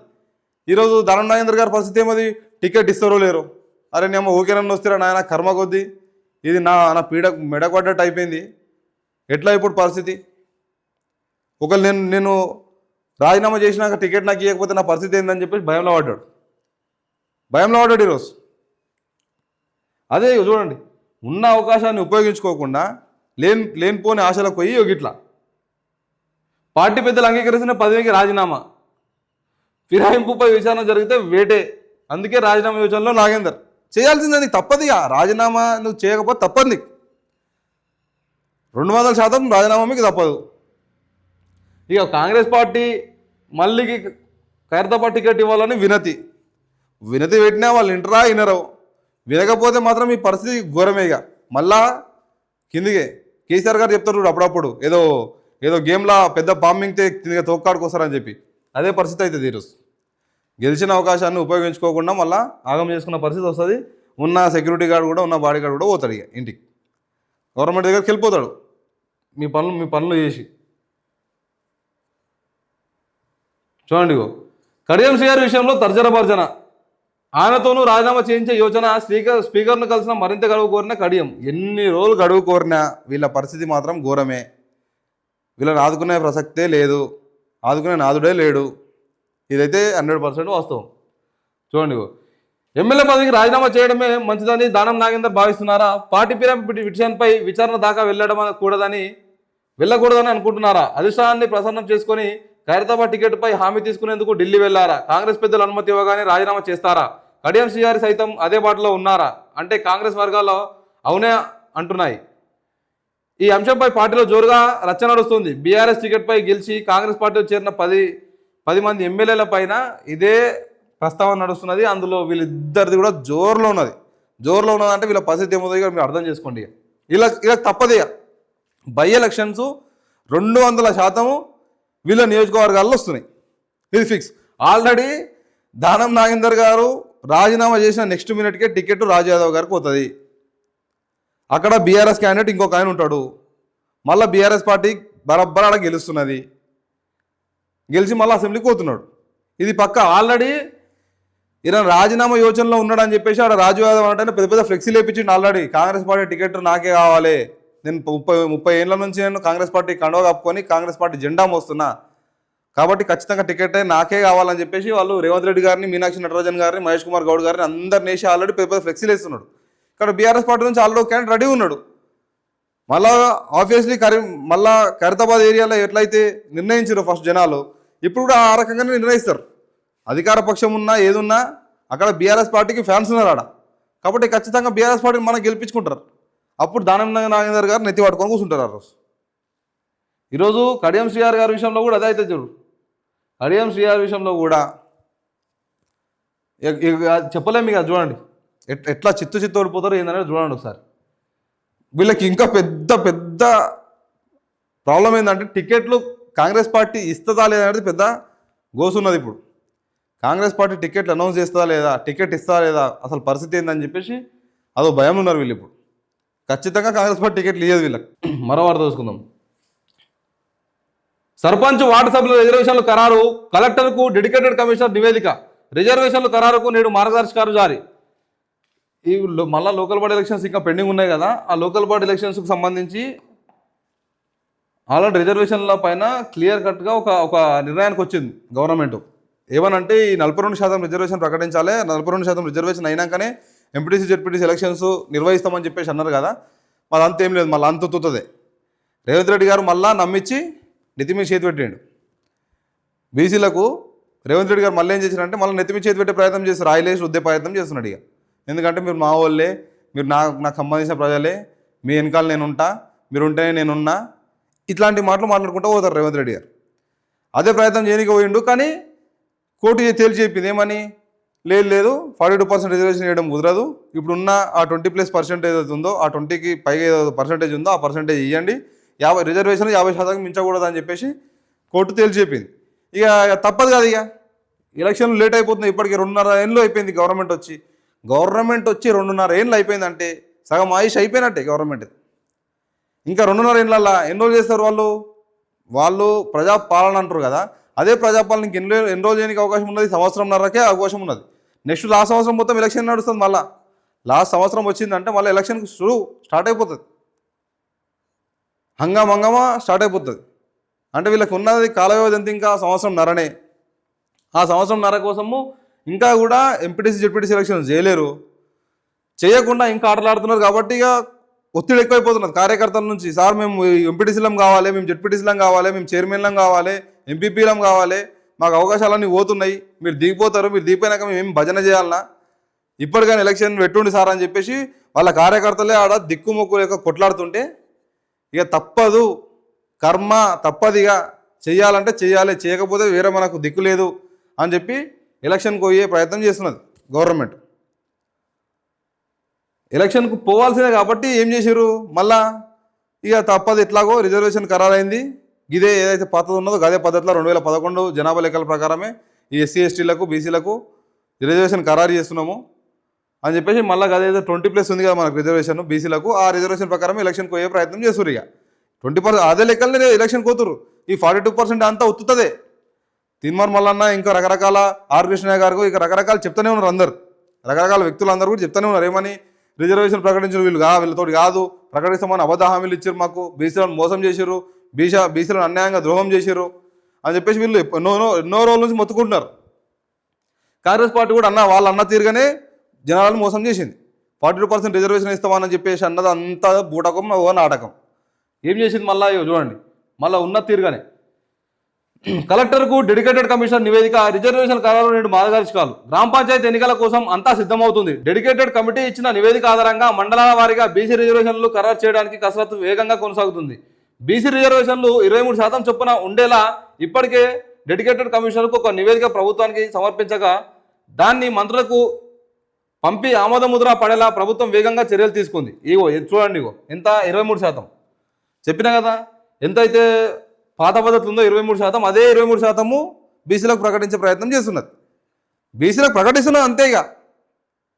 Speaker 1: ఈరోజు దానం నాగేందర్ గారి పరిస్థితి ఏమది? టికెట్ ఇస్తారో లేరో, అరే నేను ఓకేనన్ను వస్తారా నాయన కర్మ కొద్దీ ఇది నా పీడ మెడపడ్డట్టు అయిపోయింది, ఎట్లా ఇప్పుడు పరిస్థితి? ఒకవేళ నేను రాజీనామా చేసినాక టికెట్ నాకు ఇవ్వకపోతే నా పరిస్థితి ఏందని చెప్పేసి భయంలో పడ్డాడు ఈరోజు. అదే చూడండి, ఉన్న అవకాశాన్ని ఉపయోగించుకోకుండా లేనిపోని ఆశలకు పోయి ఇట్లా పార్టీ పెద్దలు అంగీకరించిన పదవికి రాజీనామా, ఫిరాయింపుపై విచారణ జరిగితే వేటే, అందుకే రాజీనామా యోచనలో నాగేందర్. చేయాల్సిందే, నీకు తప్పదు. రాజీనామా నువ్వు చేయకపోతే తప్పదు నీకు, 200% రాజీనామా మీకు తప్పదు. ఇక కాంగ్రెస్ పార్టీ మళ్ళీ ఖైరతాబాద్ టికెట్ ఇవ్వాలని వినతి పెట్టినా వాళ్ళు ఇంటరా వినరు. వినకపోతే మాత్రం ఈ పరిస్థితి ఘోరమే. ఇక మళ్ళా కిందికే కేసీఆర్ గారు చెప్తారు చూడు అప్పుడప్పుడు, ఏదో గేమ్లా పెద్ద పాంబింగ్తే కిందిగా తోక్కాడుకొస్తారని చెప్పి, అదే పరిస్థితి అవుతుంది ఈరోజు. గెలిచిన అవకాశాన్ని ఉపయోగించుకోకుండా మళ్ళీ ఆగం చేసుకున్న పరిస్థితి వస్తుంది. ఉన్న సెక్యూరిటీ గార్డు కూడా, ఉన్న బాడీ గార్డు కూడా పోతాడు ఇక ఇంటికి, గవర్నమెంట్ దగ్గరికి వెళ్ళిపోతాడు మీ పనులు చేసి. చూడండి, కడియం శ్రీగారి విషయంలో తర్జన భర్జన, ఆయనతోనూ రాజీనామా చేయించే యోచన. స్పీకర్ను కలిసిన మరింత గడువు కోరిన కడియం. ఎన్ని రోజులు గడువు కోరినా వీళ్ళ పరిస్థితి మాత్రం ఘోరమే. వీళ్ళని ఆదుకునే ప్రసక్తే లేదు, ఆదుకునే నాదుడే లేడు. ఇదైతే 100% వాస్తవం. చూడండి, ఎమ్మెల్యే పదవికి రాజీనామా చేయడమే మంచిదని దానం నాగేందర్ భావిస్తున్నారా? పార్టీ విషయంపై విచారణ దాకా వెళ్ళకూడదని అనుకుంటున్నారా? అధిష్టానాన్ని ప్రసన్నం చేసుకొని ఖైరతాబాద్ టికెట్పై హామీ తీసుకునేందుకు ఢిల్లీ వెళ్లారా? కాంగ్రెస్ పెద్దలు అనుమతి ఇవ్వగానే రాజీనామా చేస్తారా? కడియం శ్రీగారి సైతం అదే బాటలో ఉన్నారా అంటే కాంగ్రెస్ వర్గాల్లో అవునే అంటున్నాయి. ఈ అంశంపై పార్టీలో జోరుగా రచ్చ నడుస్తుంది. బీఆర్ఎస్ టికెట్పై గెలిచి కాంగ్రెస్ పార్టీలో చేరిన 10 మంది ఎమ్మెల్యేల పైన ఇదే ప్రస్తావన నడుస్తున్నది. అందులో వీళ్ళిద్దరిది కూడా జోరులో ఉన్నది అంటే వీళ్ళ పరిస్థితి ఏమవుతుంది మీరు అర్థం చేసుకోండి. ఇలా తప్పదే. బై ఎలక్షన్స్ 200% వీళ్ళ నియోజకవర్గాల్లో వస్తున్నాయి, ఇది ఫిక్స్. ఆల్రెడీ దానం నాగేందర్ గారు రాజీనామా చేసిన నెక్స్ట్ మినిట్కే టికెట్ రాజు యాదవ్ గారికి పోతుంది. అక్కడ బీఆర్ఎస్ క్యాండిడేట్ ఇంకొక ఆయన ఉంటాడు. మళ్ళీ బీఆర్ఎస్ పార్టీ బరబ్బర్ ఆడ గెలుస్తున్నది, గెలిచి మళ్ళీ అసెంబ్లీకి పోతున్నాడు. ఇది పక్క. ఆల్రెడీ ఈయన రాజీనామా యోచనలో ఉన్నాడని చెప్పేసి ఆడ రాజు యాదవ్ అంటే పెద్ద ఫ్లెక్సీలు వేయించిండు. ఆల్రెడీ కాంగ్రెస్ పార్టీ టికెట్ నాకే కావాలి, నేను 30 ఏళ్ళ నుంచి నేను కాంగ్రెస్ పార్టీ కండువా కప్పుకొని కాంగ్రెస్ పార్టీ జెండా మోస్తున్నా, కాబట్టి ఖచ్చితంగా టికెట్ నాకే కావాలని చెప్పేసి వాళ్ళు రేవంత్ రెడ్డి గారిని, మీనాక్షి నటరాజన్ గారిని, మహేష్ కుమార్ గౌడ్ గారిని అందరిని వేసి ఆల్రెడీ పెద్ద ఫ్లెక్సీలు వేస్తున్నాడు. ఇక్కడ బీఆర్ఎస్ పార్టీ నుంచి ఆల్రెడీ క్యాండిడేట్ రెడీ ఉన్నాడు. మళ్ళా ఆబ్వియస్లీ మళ్ళా ఖైరతాబాద్ ఏరియాలో ఎట్లయితే నిర్ణయించారు ఫస్ట్ జనాలు, ఇప్పుడు కూడా ఆ రకంగానే నిర్ణయిస్తారు. అధికార పక్షం ఉన్నా ఏదున్నా అక్కడ బీఆర్ఎస్ పార్టీకి ఫ్యాన్స్ ఉన్నారు ఆడ, కాబట్టి ఖచ్చితంగా బీఆర్ఎస్ పార్టీని మనం గెలిపించుకుంటారు. అప్పుడు దానం నాగేందర్ గారు నెత్తి పట్టుకొని కూర్చుంటారు ఆ రోజు. ఈరోజు కడియం శ్రీగారి గారి విషయంలో కూడా అదే అయితే చూడు. కడియం శ్రీగారి విషయంలో కూడా చెప్పలేము ఇక. చూడండి ఎట్లా చిత్తు ఓడిపోతారో ఏందనేది చూడండి ఒకసారి. వీళ్ళకి ఇంకా పెద్ద ప్రాబ్లం ఏంటంటే టికెట్లు కాంగ్రెస్ పార్టీ ఇస్తుందా లేదా అనేది పెద్ద గోసున్నది. ఇప్పుడు కాంగ్రెస్ పార్టీ టికెట్లు అనౌన్స్ చేస్తుందా లేదా, టికెట్ ఇస్తుందా లేదా, అసలు పరిస్థితి ఏందని చెప్పేసి అదో భయం ఉన్నారు వీళ్ళు. ఇప్పుడు ఖచ్చితంగా కాంగ్రెస్ పార్టీ టికెట్లు ఇయ్యదు వీళ్ళకి. మరో వార్త చూసుకుందాం. సర్పంచ్ వార్డు సభ్యుల రిజర్వేషన్ల ఖరారు, కలెక్టర్కు డెడికేటెడ్ కమిషనర్ నివేదిక. రిజర్వేషన్ల ఖరారుకు నేడు మార్గదర్శకాలు జారీ. ఈ మళ్ళీ లోకల్ బాడీ ఎలక్షన్స్ ఇంకా పెండింగ్ ఉన్నాయి కదా, ఆ లోకల్ బాడీ ఎలక్షన్స్కి సంబంధించి ఆల్రెడీ రిజర్వేషన్ల పైన క్లియర్ కట్గా ఒక నిర్ణయానికి వచ్చింది గవర్నమెంట్. ఏమనంటే ఈ 42% రిజర్వేషన్ ప్రకటించాలి, 42% రిజర్వేషన్ అయినాకనే ఎంపీటీసీ జెడ్పీటీసీ ఎలక్షన్స్ నిర్వహిస్తామని చెప్పేసి అన్నారు కదా. మరి అంతేం లేదు, మళ్ళీ అంత తుతుంది. రేవంత్ రెడ్డి గారు మళ్ళీ నమ్మించి నెత్తి మీద చేతి పెట్టిండు. బీసీలకు రేవంత్ రెడ్డి గారు మళ్ళీ ఏం చేశారంటే మళ్ళీ నెత్తి మీద చేతి పెట్టే ప్రయత్నం చేస్తారు, ఆయిలేసి రుద్దే ప్రయత్నం చేస్తున్నాడు ఇక. ఎందుకంటే మీరు మా వాళ్ళే, మీరు నాకు సంబంధించిన ప్రజలే, మీ వెనకాల నేనుంటా, మీరు ఉంటేనే నేనున్నా, ఇట్లాంటి మాటలు మాట్లాడుకుంటూ పోతారు రేవంత్ రెడ్డి గారు. అదే ప్రయత్నం చేయడానికి పోయిండు. కానీ కోర్టు తేల్చి చెప్పింది ఏమని, లేదు 42% రిజర్వేషన్ చేయడం కుదరదు, ఇప్పుడున్న ఆ 20+% ఏదైతే ఉందో ఆ 20కి పైగా ఏదో పర్సెంటేజ్ ఉందో ఆ పర్సెంటేజ్ ఇవ్వండి, రిజర్వేషన్ 50% మించకూడదు అని చెప్పేసి కోర్టు తేల్చి చెప్పింది. ఇక తప్పదు కదా, ఇక ఎలక్షన్లు లేట్ అయిపోతుంది. ఇప్పటికీ 2.5 ఏళ్ళు అయిపోయింది గవర్నమెంట్ వచ్చి 2.5 ఏళ్ళు అయిపోయిందంటే సగం ఆయుష్ అయిపోయినట్టే గవర్నమెంట్. ఇంకా 2.5 ఏళ్ళల్లో ఎన్ని రోజులు చేస్తారు వాళ్ళు ప్రజాపాలన అంటారు కదా, అదే ప్రజాపాలనకి ఎన్ని రోజులు చేయడానికి అవకాశం ఉన్నది, 1.5 సంవత్సరంన్నరకే అవకాశం ఉన్నది. నెక్స్ట్ లాస్ట్ సంవత్సరం మొత్తం ఎలక్షన్ నడుస్తుంది. మళ్ళీ లాస్ట్ సంవత్సరం వచ్చిందంటే మళ్ళీ ఎలక్షన్కి స్టార్ట్ అయిపోతుంది, హంగామా స్టార్ట్ అయిపోతుంది. అంటే వీళ్ళకి ఉన్నది కాల వ్యవధి ఎంత, ఇంకా సంవత్సరంన్నరనే. ఆ సంవత్సరంన్నర కోసము ఇంకా కూడా ఎంపీటీసీ జెడ్పీటీసీ ఎలక్షన్ చేయలేరు, చేయకుండా ఇంకా ఆటలాడుతున్నారు. కాబట్టి ఇక ఒత్తిడి ఎక్కువైపోతున్నది కార్యకర్తల నుంచి. సార్ మేము ఎంపీటీసీలం కావాలి, మేము జెడ్పీటీసీలం కావాలి, మేము చైర్మన్లం కావాలి, ఎంపీపీలం కావాలి, మాకు అవకాశాలన్నీ పోతున్నాయి, మీరు దిగిపోతారు, మీరు దిగిపోయినాక మేము ఏం భజన చేయాలన్నా, ఇప్పటికైనా ఎలక్షన్ పెట్టుండి సార్ అని చెప్పేసి వాళ్ళ కార్యకర్తలే ఆడ దిక్కుమొక్కు లేక కొట్లాడుతుంటే ఇక తప్పదు, కర్మ తప్పదిగా, చెయ్యాలంటే చెయ్యాలి, చేయకపోతే వేరే మనకు దిక్కు లేదు అని చెప్పి ఎలక్షన్కి పోయే ప్రయత్నం చేస్తున్నది గవర్నమెంట్. ఎలక్షన్కు పోవాల్సిందే కాబట్టి ఏం చేశారు, మళ్ళా ఇక తప్పదు, ఎట్లాగో రిజర్వేషన్ ఖరారైంది, ఇదే ఏదైతే పద్ధతి ఉన్నదో అదే పద్ధతిలో 2011 జనాభా లెక్కల ప్రకారమే ఈ ఎస్సీ ఎస్టీలకు బీసీలకు రిజర్వేషన్ ఖరారు చేస్తున్నాము అని చెప్పేసి మళ్ళీ అదేదో 20+ ఉంది కదా మనకు రిజర్వేషన్ బీసీలకు, ఆ రిజర్వేషన్ ప్రకారం ఎలక్షన్కి పోయే ప్రయత్నం చేస్తారు. ఇక 20% అదే లెక్కలనే ఎలక్షన్కి పోతురు. ఈ 42% అంతా ఒత్తుతుంది. తిన్మార్ మల్లన్న ఇంకా రకరకాల ఆర్ కృష్ణయ్య గారు ఇక రకరకాలు చెప్తూనే ఉన్నారు, అందరు రకరకాల వ్యక్తులు అందరూ కూడా చెప్తూనే ఉన్నారు. ఏమని, రిజర్వేషన్ ప్రకటించిన వీళ్ళతో కాదు, ప్రకటిస్తామని అబద్ధ హామీలు ఇచ్చారు, మాకు బీసీలను మోసం చేశారు, బీసీలను అన్యాయంగా ద్రోహం చేశారు అని చెప్పేసి వీళ్ళు ఎన్నో రోజుల నుంచి మొత్తుకుంటున్నారు. కాంగ్రెస్ పార్టీ కూడా వాళ్ళు అన్న తీరుగానే జనాలను మోసం చేసింది. 42% రిజర్వేషన్ ఇస్తామని చెప్పేసి అన్నది అంతా బూటకం, ఓ నాటకం. ఏం చేసింది మళ్ళీ చూడండి, మళ్ళీ ఉన్న తీరుగానే కలెక్టర్కు డెడికేటెడ్ కమిషన్ నివేదిక, రిజర్వేషన్ ఖరారు నేడు మార్గదర్శకాలు. గ్రామ పంచాయతీ ఎన్నికల కోసం అంతా సిద్ధమవుతుంది. డెడికేటెడ్ కమిటీ ఇచ్చిన నివేదిక ఆధారంగా మండలాల వారీగా బీసీ రిజర్వేషన్లు ఖరారు చేయడానికి కసరత్తు వేగంగా కొనసాగుతుంది. బీసీ రిజర్వేషన్లు 23% చొప్పున ఉండేలా ఇప్పటికే డెడికేటెడ్ కమిషనర్కు ఒక నివేదిక ప్రభుత్వానికి సమర్పించగా దాన్ని మంత్రులకు పంపి ఆమోద ముద్ర పడేలా ప్రభుత్వం వేగంగా చర్యలు తీసుకుంది. చూడండి, ఎంత 23%. చెప్పినా కదా, ఎంతైతే పాత పద్ధతి ఉందో 23%, అదే 23% బీసీలకు ప్రకటించే ప్రయత్నం చేస్తున్నది. బీసీలకు ప్రకటిస్తున్నది అంతే, ఇక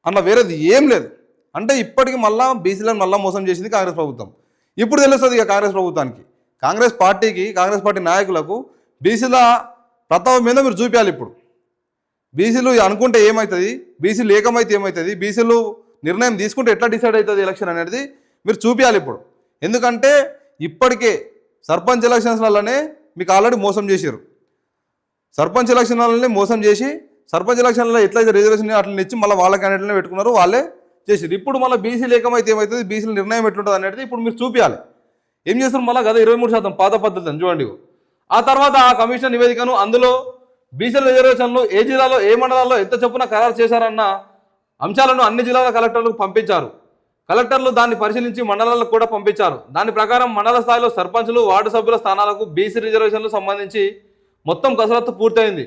Speaker 1: అన్న వేరేది ఏం లేదు. అంటే ఇప్పటికి మళ్ళా బీసీలను మళ్ళీ మోసం చేసింది కాంగ్రెస్ ప్రభుత్వం. ఇప్పుడు తెలుస్తుంది ఇక కాంగ్రెస్ ప్రభుత్వానికి, కాంగ్రెస్ పార్టీకి, కాంగ్రెస్ పార్టీ నాయకులకు బీసీల ప్రతాపం మీద మీరు చూపించాలి. ఇప్పుడు బీసీలు అనుకుంటే ఏమవుతుంది, బీసీలు ఏకమైతే ఏమవుతుంది, బీసీలు నిర్ణయం తీసుకుంటే ఎట్లా డిసైడ్ అవుతుంది ఎలక్షన్ అనేది మీరు చూపించాలి ఇప్పుడు. ఎందుకంటే ఇప్పటికే సర్పంచ్ ఎలక్షన్స్లలోనే మీకు ఆల్రెడీ మోసం చేశారు. సర్పంచ్ ఎలక్షన్లనే మోసం చేసి సర్పంచ్ ఎలక్షన్లో ఎట్లయితే రిజర్వేషన్ అట్లా ఇచ్చి మళ్ళీ వాళ్ళ క్యాండిడేట్లనే పెట్టుకున్నారు, వాళ్ళే చేసారు. ఇప్పుడు మళ్ళీ బీసీలు ఏకమైతే ఏమవుతుంది, బీసీల నిర్ణయం ఎట్లుంటుంది అనేది ఇప్పుడు మీరు చూపించాలి. ఏం చేస్తారు మళ్ళీ కదా 23% పాత పద్ధతి అని చూడండి. ఆ తర్వాత ఆ కమిషన్ నివేదికను అందులో బీసీల రిజర్వేషన్లు ఏ జిల్లాలో ఏ మండలాల్లో ఎంత చొప్పున ఖరారు చేశారన్న అంశాలను అన్ని జిల్లాల కలెక్టర్లకు పంపించారు. కలెక్టర్లు దాన్ని పరిశీలించి మండలాలకు కూడా పంపించారు. దాని ప్రకారం మండల స్థాయిలో సర్పంచులు, వార్డు సభ్యుల స్థానాలకు బీసీ రిజర్వేషన్లు సంబంధించి మొత్తం కసరత్తు పూర్తయింది.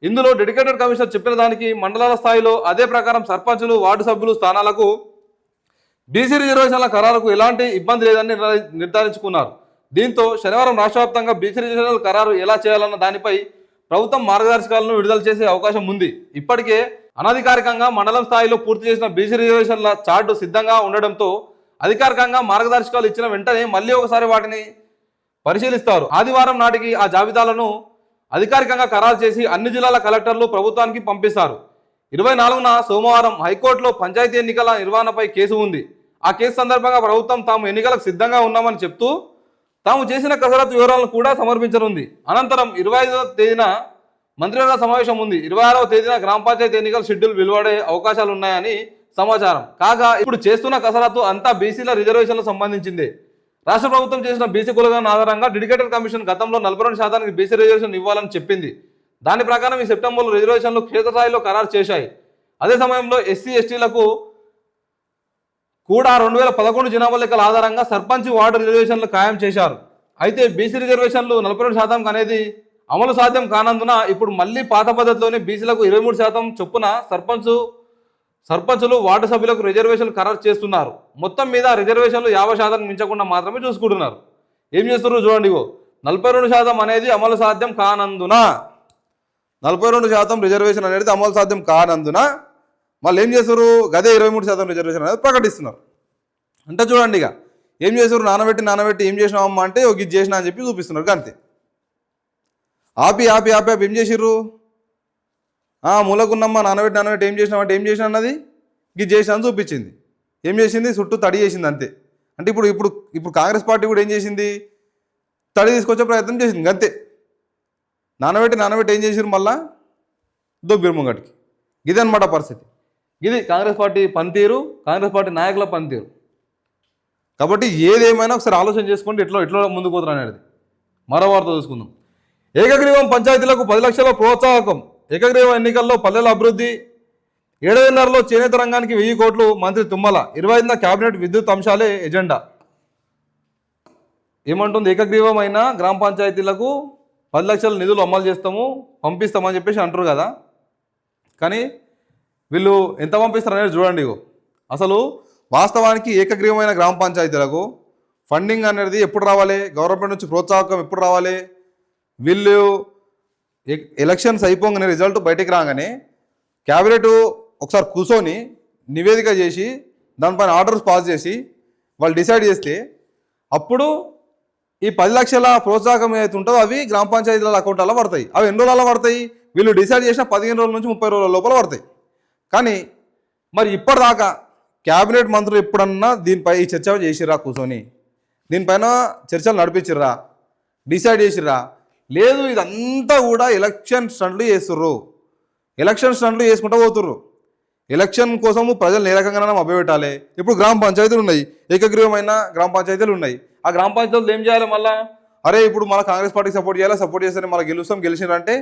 Speaker 1: ఇందులో డెడికేటెడ్ కమిషనర్ చెప్పిన దానికి మండలాల స్థాయిలో అదే ప్రకారం సర్పంచులు, వార్డు సభ్యులు స్థానాలకు బీసీ రిజర్వేషన్ల ఖరారుకు ఎలాంటి ఇబ్బంది లేదని నిర్ధారించుకున్నారు. దీంతో శనివారం రాష్ట్ర వ్యాప్తంగా బీసీ రిజర్వేషన్ల ఖరారు ఎలా చేయాలన్న దానిపై ప్రభుత్వం మార్గదర్శకాలను విడుదల చేసే అవకాశం ఉంది. ఇప్పటికే అనధికారికంగా మండలం స్థాయిలో పూర్తి చేసిన బీసీ రిజర్వేషన్ల చార్టు సిద్ధంగా ఉండడంతో అధికారికంగా మార్గదర్శకాలు ఇచ్చిన వెంటనే మళ్ళీ ఒకసారి వాటిని పరిశీలిస్తారు. ఆదివారం నాటికి ఆ జాబితాలను అధికారికంగా ఖరారు చేసి అన్ని జిల్లాల కలెక్టర్లు ప్రభుత్వానికి పంపిస్తారు. 24న సోమవారం హైకోర్టులో పంచాయతీ ఎన్నికల నిర్వహణపై కేసు ఉంది. ఆ కేసు సందర్భంగా ప్రభుత్వం తాము ఎన్నికలకు సిద్ధంగా ఉన్నామని చెప్తూ తాము చేసిన కసరత్తు వివరాలను కూడా సమర్పించనుంది. అనంతరం 25వ తేదీన మంత్రివర్గ సమావేశం ఉంది. 26వ తేదీన గ్రామ పంచాయతీ ఎన్నికల షెడ్యూల్ వెలువడే అవకాశాలు ఉన్నాయని సమాచారం. కాగా ఇప్పుడు చేస్తున్న కసరత్తు అంతా బీసీల రిజర్వేషన్లకు సంబంధించిందే. రాష్ట్ర ప్రభుత్వం చేసిన బీసీ కులగణన ఆధారంగా డెడికేటెడ్ కమిషన్ గతంలో 42% బీసీ రిజర్వేషన్ ఇవ్వాలని చెప్పింది. దాని ప్రకారం ఈ సెప్టెంబర్లో రిజర్వేషన్లు క్షేత్రస్థాయిలో ఖరారు చేశాయి. అదే సమయంలో ఎస్సీ ఎస్టీలకు కూడా 2011 జనాభా లెక్కల ఆధారంగా సర్పంచ్, వార్డు రిజర్వేషన్లు ఖాయం చేశారు. అయితే బీసీ రిజర్వేషన్లు 42% అనేది అమలు సాధ్యం కానందున ఇప్పుడు మళ్ళీ పాత పద్ధతిలోనే బీసీలకు 23% చొప్పున సర్పంచులు, వార్డు సభ్యులకు రిజర్వేషన్లు ఖరారు చేస్తున్నారు. మొత్తం మీద రిజర్వేషన్లు 50% మించకుండా మాత్రమే చూసుకుంటున్నారు. ఏం చేస్తున్నారు చూడండి, 42% అనేది అమలు సాధ్యం కానందున 42% రిజర్వేషన్ అనేది అమలు సాధ్యం కానందున మళ్ళీ ఏం చేస్తారు, గదే 23% రిజర్వేషన్ అనేది ప్రకటిస్తున్నారు. అంటే చూడండి, ఇక ఏం చేస్తారు, నానబెట్టి ఏం చేసినామమ్మా అంటే ఒక ఇది చేసినా అని చెప్పి చూపిస్తున్నారు. అంతే ఆపి ఏం చేసిర్రు, మూలకున్నమ్మా నానబెట్టి ఏం చేసినామంటే ఏం చేసినా అన్నది ఇది చేసినా అని చూపించింది. ఏం చేసింది? చుట్టూ తడి చేసింది అంతే. అంటే ఇప్పుడు ఇప్పుడు ఇప్పుడు కాంగ్రెస్ పార్టీ కూడా ఏం చేసింది? తడి తీసుకొచ్చే ప్రయత్నం చేసింది అంతే. నానబెట్టి ఏం చేసారు? మళ్ళా దొబ్బిరు ముంగటికి. ఇది అనమాట పరిస్థితి. ఇది కాంగ్రెస్ పార్టీ పనితీరు, కాంగ్రెస్ పార్టీ నాయకుల పనితీరు. కాబట్టి ఏదేమైనా ఒకసారి ఆలోచన చేసుకోండి ఎట్లా ముందుకు పోతారు అనేది. మరో వార్త చూసుకుందాం. ఏకగ్రీవం పంచాయతీలకు 10 లక్షల ప్రోత్సాహకం. ఏకగ్రీవ ఎన్నికల్లో పల్లెల అభివృద్ధి. ఏడాదిన్నరలో చేనేత రంగానికి 1000 కోట్లు. మంత్రి తుమ్మల. 25న కేబినెట్ విద్యుత్ అంశాలే ఎజెండా. ఏమంటుంది? ఏకగ్రీవమైన గ్రామ పంచాయతీలకు 10 లక్షల నిధులు అమలు చేస్తాము, పంపిస్తామని చెప్పేసి అంటారు కదా. కానీ వీళ్ళు ఎంత పంపిస్తారు అనేది చూడండి. అసలు వాస్తవానికి ఏకగ్రీవమైన గ్రామ పంచాయతీలకు ఫండింగ్ అనేది ఎప్పుడు రావాలి? గవర్నమెంట్ నుంచి ప్రోత్సాహకం ఎప్పుడు రావాలి? వీళ్ళు ఎలక్షన్స్ అయిపోగానే రిజల్ట్ బయటికి రాగానే క్యాబినెట్ ఒకసారి కూర్చొని నివేదిక చేసి దానిపైన ఆర్డర్స్ పాస్ చేసి వాళ్ళు డిసైడ్ చేస్తే అప్పుడు ఈ 10 లక్షల ప్రోత్సాహకం ఏదైతే ఉంటుందో అవి గ్రామ పంచాయతీల అకౌంట్లలో పడతాయి. అవి ఎన్ని రోజులలో పడతాయి? వీళ్ళు డిసైడ్ చేసిన 15 రోజుల నుంచి 30 రోజుల లోపల పడతాయి. కానీ మరి ఇప్పటిదాకా క్యాబినెట్ మంత్రులు ఎప్పుడన్నా దీనిపై చర్చ చేసిర్రా? కూర్చొని దీనిపైన చర్చలు నడిపించిర్రా? డిసైడ్ చేసిర్రా? లేదు. ఇదంతా కూడా ఎలక్షన్ స్టంట్లు చేస్తుర్రు. ఎలక్షన్ స్టంట్లు చేసుకుంటూ పోతుర్రు. ఎలక్షన్ కోసము ప్రజలు ఏ రకంగానే మభ్యపెట్టాలి. ఇప్పుడు గ్రామ పంచాయతీలు ఉన్నాయి, ఏకగ్రీవమైన గ్రామ పంచాయతీలు ఉన్నాయి. ఆ గ్రామ పంచాయతీలు ఏం చేయాలి? మళ్ళీ అరే ఇప్పుడు మన కాంగ్రెస్ పార్టీకి సపోర్ట్ చేయాలి, సపోర్ట్ చేస్తే మళ్ళీ గెలిచినారంటే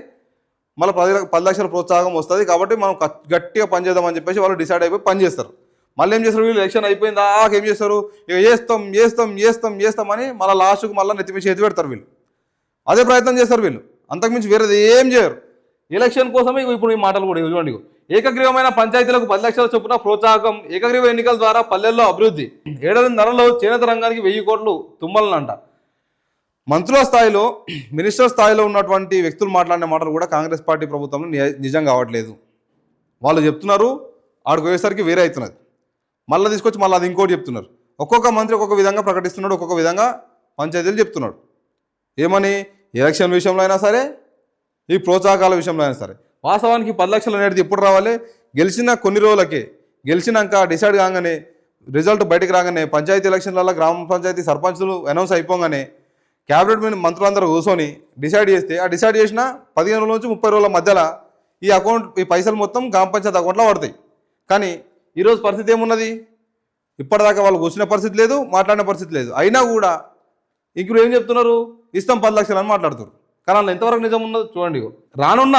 Speaker 1: మళ్ళీ 10 లక్షల ప్రోత్సాహం వస్తుంది. కాబట్టి మనం గట్టిగా పనిచేద్దామని చెప్పేసి వాళ్ళు డిసైడ్ అయిపోయి పని చేస్తారు. మళ్ళీ ఏం చేస్తారు? వీళ్ళు ఎలక్షన్ అయిపోయిందా ఏం చేస్తారు? ఇక చేస్తాం అని మళ్ళీ లాస్ట్కు మళ్ళీ నెత్తిమీ చేతి పెడతారు. వీళ్ళు అదే ప్రయత్నం చేస్తారు. వీళ్ళు అంతకుమించి వేరేది ఏం చేయరు. ఎలక్షన్ కోసమే ఇప్పుడు ఈ మాటలు కూడా చూడండి. ఏకగ్రీవమైన పంచాయతీలకు 10 లక్షల చొప్పున ప్రోత్సాహకం. ఏకగ్రీవ ఎన్నికల ద్వారా పల్లెల్లో అభివృద్ధి. ఏడాదిన్నరలో చేనేత రంగానికి 1000 కోట్లు తుమ్మలనంట. మంత్రుల స్థాయిలో, మినిస్టర్ స్థాయిలో ఉన్నటువంటి వ్యక్తులు మాట్లాడిన మాటలు కూడా కాంగ్రెస్ పార్టీ ప్రభుత్వంలో నిజం కావట్లేదు. వాళ్ళు చెప్తున్నారు, ఆడికి పోయేసరికి వేరే అవుతున్నది. మళ్ళీ తీసుకొచ్చి మళ్ళీ అది ఇంకోటి చెప్తున్నారు. ఒక్కొక్క మంత్రి ఒక్కొక్క విధంగా ప్రకటిస్తున్నాడు, ఒక్కొక్క విధంగా పంచాయతీలు చెప్తున్నాడు. ఏమని? ఎలక్షన్ విషయంలో అయినా సరే, ఈ ప్రోత్సాహకాల విషయంలో అయినా సరే. వాస్తవానికి 10 లక్షలు అనేది ఎప్పుడు రావాలి? గెలిచిన కొన్ని రోజులకే, గెలిచినాక డిసైడ్ కాగానే, రిజల్ట్ బయటకు రాగానే, పంచాయతీ ఎలక్షన్లలో గ్రామ పంచాయతీ సర్పంచులు అనౌన్స్ అయిపోగానే క్యాబినెట్ మీద మంత్రులందరూ కూర్చొని డిసైడ్ చేస్తే, ఆ డిసైడ్ చేసిన 15 రోజుల నుంచి 30 రోజుల మధ్యలో ఈ పైసలు మొత్తం గ్రామ పంచాయతీ అకౌంట్లో పడతాయి. కానీ ఈరోజు పరిస్థితి ఏమున్నది? ఇప్పటిదాకా వాళ్ళు కూర్చునే పరిస్థితి లేదు, మాట్లాడిన పరిస్థితి లేదు. అయినా కూడా ఇప్పుడు ఏం చెప్తున్నారు? ఇస్తాం 10 లక్షలు అని మాట్లాడుతున్నారు. కానీ వాళ్ళు ఎంతవరకు నిజం ఉన్నదో చూడండి. రానున్న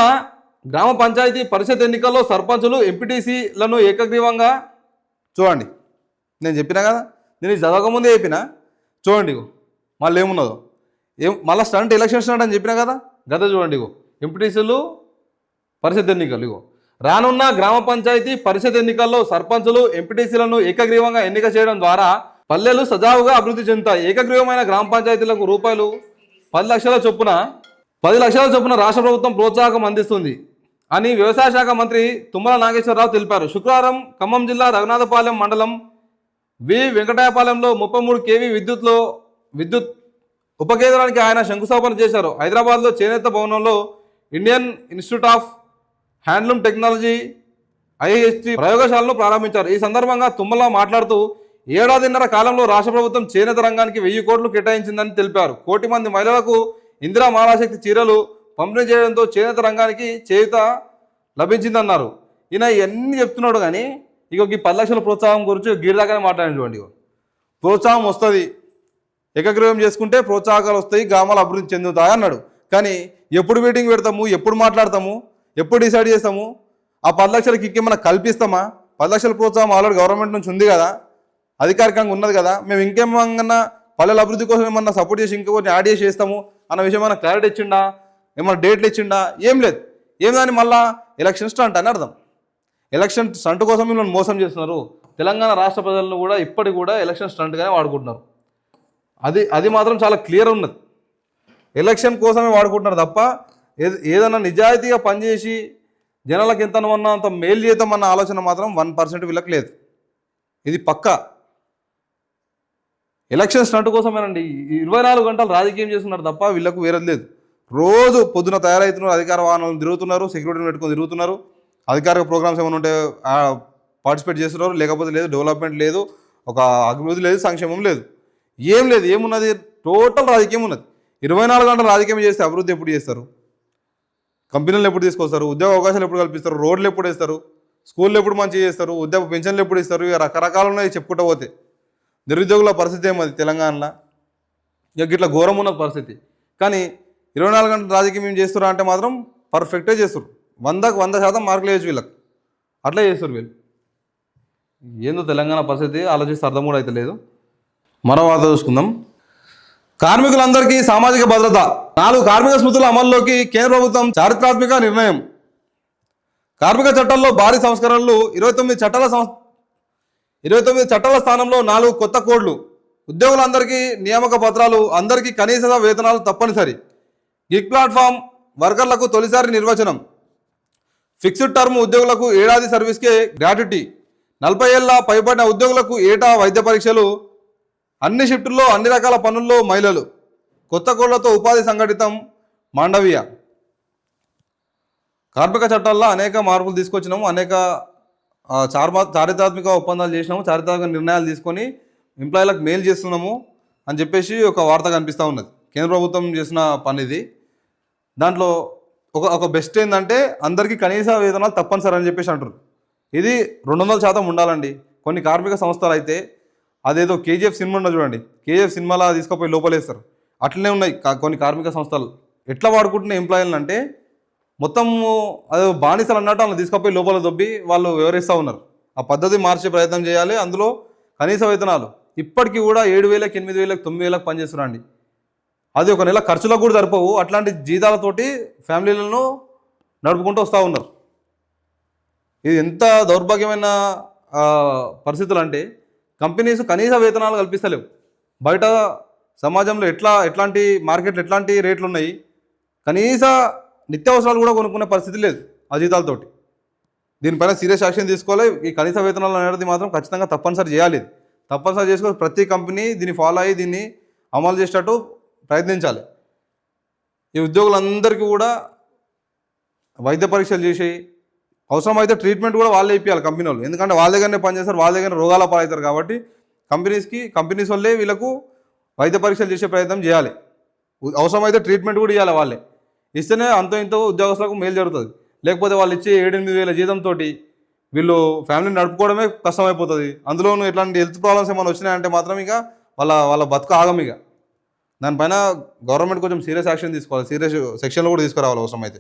Speaker 1: గ్రామ పంచాయతీ పరిషత్ ఎన్నికల్లో సర్పంచులు, ఎంపీటీసీలను ఏకగ్రీవంగా చూడండి. నేను చెప్పినా కదా, నేను చదవకముందే చెప్పినా. చూడండి మళ్ళీ ఏమున్నదో. మళ్ళీ స్టంట్, ఎలక్షన్ స్టంట్ అని చెప్పినా కదా. గత చూడండి, ఎంపీటీసీలు పరిషత్ ఎన్నికలు. రానున్న గ్రామ పంచాయతీ పరిషత్ ఎన్నికల్లో సర్పంచులు, ఎంపీటీసీలను ఏకగ్రీవంగా ఎన్నిక చేయడం ద్వారా పల్లెలు సజావుగా అభివృద్ధి చెందుతాయి. ఏకగ్రీవమైన గ్రామ పంచాయతీలకు రూపాయలు 10 లక్షల చొప్పున రాష్ట్ర ప్రభుత్వం ప్రోత్సాహకం అందిస్తుంది అని వ్యవసాయ శాఖ మంత్రి తుమ్మల నాగేశ్వరరావు తెలిపారు. శుక్రవారం ఖమ్మం జిల్లా రఘునాథపాలెం మండలం వెంకటాయపాలెంలో 33 kV విద్యుత్ ఉప కేంద్రానికి ఆయన శంకుస్థాపన చేశారు. హైదరాబాద్లో చేనేత భవనంలో Indian institute of handloom technology IIHT ప్రయోగశాలను ప్రారంభించారు. ఈ సందర్భంగా తుమ్మల మాట్లాడుతూ ఏడాదిన్నర కాలంలో రాష్ట్ర ప్రభుత్వం చేనేత రంగానికి 1000 కోట్లు కేటాయించిందని తెలిపారు. 1 కోటి మంది మహిళలకు ఇందిరా మహాశక్తి చీరలు పంపిణీ చేయడంతో చేనేత రంగానికి చేయూత లభించిందన్నారు. ఈయన ఇవన్నీ చెప్తున్నాడు. కానీ ఇక ఈ 10 లక్షల ప్రోత్సాహం గురించి గిరిదాకానే మాట్లాడండి. చూడండి, ప్రోత్సాహం వస్తుంది, ఏకగ్రీవం చేసుకుంటే ప్రోత్సాహకాలు వస్తాయి, గ్రామాలు అభివృద్ధి చెందుతాయి అన్నాడు. కానీ ఎప్పుడు మీటింగ్ పెడతాము, ఎప్పుడు మాట్లాడతాము, ఎప్పుడు డిసైడ్ చేస్తాము? ఆ 10 లక్షలకి ఇంకేమన్నా కల్పిస్తామా? 10 లక్షల ప్రోత్సాహం ఆల్రెడీ గవర్నమెంట్ నుంచి ఉంది కదా, అధికారికంగా ఉన్నది కదా. మేము ఇంకేమన్నా పల్లెల అభివృద్ధి కోసం ఏమన్నా సపోర్ట్ చేసి ఇంకొకరిని యాడ్ చేసి చేస్తాము అన్న విషయం ఏమన్నా క్లారిటీ ఇచ్చిండా? ఏమన్నా డేట్లు ఇచ్చిండా? ఏం లేదు. ఏం దాన్ని మళ్ళా ఎలక్షన్ స్టంట్ అని అర్థం. ఎలక్షన్ స్టంట్ కోసం మిమ్మల్ని మోసం చేస్తున్నారు. తెలంగాణ రాష్ట్ర ప్రజలను కూడా ఇప్పటికి కూడా ఎలక్షన్ స్టంట్గానే వాడుకుంటున్నారు. అది మాత్రం చాలా క్లియర్ ఉన్నది. ఎలక్షన్ కోసమే వాడుకుంటున్నారు తప్ప ఏదన్నా నిజాయితీగా పనిచేసి జనాలకు ఎంతమన్నా అంత మేలు చేద్దామన్న ఆలోచన మాత్రం 1% వీళ్ళకి లేదు. ఇది పక్కా ఎలక్షన్ స్టంట్ కోసమేనండి. 24 గంటలు రాజకీయం చేస్తున్నారు తప్ప వీళ్ళకు వేరేది లేదు. రోజు పొద్దున తయారవుతున్నారు, అధికార వాహనాలను తిరుగుతున్నారు, సెక్యూరిటీని పెట్టుకొని తిరుగుతున్నారు. అధికారిక ప్రోగ్రామ్స్ ఏమైనా ఉంటే పార్టిసిపేట్ చేస్తున్నారు, లేకపోతే లేదు, డెవలప్మెంట్ లేదు, ఒక అభివృద్ధి లేదు, సంక్షేమం లేదు, ఏం లేదు. ఏమున్నది? టోటల్ రాజకీయం ఉన్నది. 24 గంటల రాజకీయం చేస్తే అభివృద్ధి ఎప్పుడు చేస్తారు? కంపెనీలు ఎప్పుడు తీసుకొస్తారు? ఉద్యోగ అవకాశాలు ఎప్పుడు కల్పిస్తారు? రోడ్లు ఎప్పుడు వేస్తారు? స్కూళ్ళు ఎప్పుడు మంచిగా చేస్తారు? ఉద్యోగ పెన్షన్లు ఎప్పుడు ఇస్తారు? ఇక రకరకాలు ఉన్నాయి చెప్పుకుంటూ పోతే. నిరుద్యోగుల పరిస్థితి ఏమది తెలంగాణలో? ఇక ఇట్లా ఘోరం ఉన్న పరిస్థితి. కానీ 24 గంటల రాజకీయం ఏం చేస్తారు అంటే మాత్రం పర్ఫెక్టే చేస్తారు. 100కు 100% మార్కులు వేయచ్చు వీళ్ళకి. అట్లా చేస్తారు వీళ్ళు. ఏందో తెలంగాణ పరిస్థితి ఆలోచిస్తే అర్థం కూడా అయితే లేదు. మరో వార్త చూసుకుందాం. కార్మికులందరికీ సామాజిక భద్రత 4 కార్మిక స్మృతుల అమల్లోకి కేంద్ర ప్రభుత్వం చారిత్రాత్మక నిర్ణయం. కార్మిక చట్టాల్లో భారీ సంస్కరణలు. 29 చట్టాల స్థానంలో 4 కొత్త కోడ్లు. ఉద్యోగులందరికీ నియామక పత్రాలు. అందరికీ కనీస వేతనాలు తప్పనిసరి. గిగ్ ప్లాట్ఫామ్ వర్కర్లకు తొలిసారి నిర్వచనం. ఫిక్స్డ్ టర్మ్ ఉద్యోగులకు ఏడాది సర్వీస్కే గ్రాట్యుటీ. 40 ఏళ్ల పైబడిన ఉద్యోగులకు ఏటా వైద్య పరీక్షలు. అన్ని షిఫ్టుల్లో అన్ని రకాల పనుల్లో మహిళలు. కొత్త కోడ్లతో ఉపాధి సంఘటితం. మాండవీయ. కార్మిక చట్టాల్లో అనేక మార్పులు తీసుకొచ్చినాము, అనేక చారిత్రాత్మక ఒప్పందాలు చేసినాము, చారిత్రాత్మక నిర్ణయాలు తీసుకొని ఎంప్లాయీలకు మేలు చేస్తున్నాము అని చెప్పేసి ఒక వార్త కనిపిస్తూ ఉన్నది. కేంద్ర ప్రభుత్వం చేసిన పని ఇది. దాంట్లో ఒక బెస్ట్ ఏంటంటే అందరికీ కనీస వేతనాలు తప్పనిసరి అని చెప్పేసి అంటారు. ఇది 200% ఉండాలండి. కొన్ని కార్మిక సంస్థలు అయితే అదేదో కేజీఎఫ్ సినిమా ఉన్నది చూడండి, కేజీఎఫ్ సినిమాలా తీసుకుపోయి లోపలేస్తారు. అట్లనే ఉన్నాయి కొన్ని కార్మిక సంస్థలు. ఎట్లా వాడుకుంటున్న ఎంప్లాయీలను అంటే మొత్తం అదే బానిసలు అన్నట్టు వాళ్ళు తీసుకుపోయి లోపల దొబ్బి వాళ్ళు వివరిస్తూ ఉన్నారు. ఆ పద్ధతి మార్చే ప్రయత్నం చేయాలి. అందులో కనీస వేతనాలు ఇప్పటికీ కూడా 7,000, 8,000, 9,000 పనిచేస్తున్నారండి. అది ఒక నెల ఖర్చులకు కూడా సరిపోవు. అట్లాంటి జీతాలతోటి ఫ్యామిలీలను నడుపుకుంటూ వస్తూ ఉన్నారు. ఇది ఎంత దౌర్భాగ్యమైన పరిస్థితులు అంటే కంపెనీస్ కనీస వేతనాలు కల్పిస్తలేవు. బయట సమాజంలో ఎట్లాంటి మార్కెట్లో ఎట్లాంటి రేట్లు ఉన్నాయి, కనీస నిత్యావసరాలు కూడా కొనుక్కునే పరిస్థితి లేదు ఆ జీతాలతోటి. దీనిపైన సీరియస్ యాక్షన్ తీసుకోవాలి. ఈ కనీస వేతనాలు అనేది మాత్రం ఖచ్చితంగా తప్పనిసరి చేయాలి. తప్పనిసరి చేసుకొని ప్రతి కంపెనీ దీన్ని ఫాలో అయ్యి దీన్ని అమలు చేసేటట్టు ప్రయత్నించాలి. ఈ ఉద్యోగులందరికీ కూడా వైద్య పరీక్షలు చేసి అవసరమైతే ట్రీట్మెంట్ కూడా వాళ్ళే ఇప్పించాలి కంపెనీ వాళ్ళు. ఎందుకంటే వాళ్ళ దగ్గరనే పనిచేస్తారు, వాళ్ళ దగ్గర రోగాల పాలవుతారు. కాబట్టి కంపెనీస్ వల్లే వీళ్ళకు వైద్య పరీక్షలు చేసే ప్రయత్నం చేయాలి. అవసరమైతే ట్రీట్మెంట్ కూడా ఇవ్వాలి వాళ్ళే. ఇస్తేనే అంతో ఇంతో ఉద్యోగస్తులకు మేలు జరుగుతుంది. లేకపోతే వాళ్ళు ఇచ్చే 7-8 వేల జీతంతో వీళ్ళు ఫ్యామిలీని నడుపుకోవడమే కష్టమైపోతుంది. అందులోనూ ఇట్లాంటి హెల్త్ ప్రాబ్లమ్స్ ఏమైనా వచ్చినాయంటే మాత్రం ఇక వాళ్ళ బతుకు ఆగం. ఇక దానిపైన గవర్నమెంట్ కొంచెం సీరియస్ యాక్షన్ తీసుకోవాలి, సీరియస్ సెక్షన్లో కూడా తీసుకురావాలి అవసరమైతే.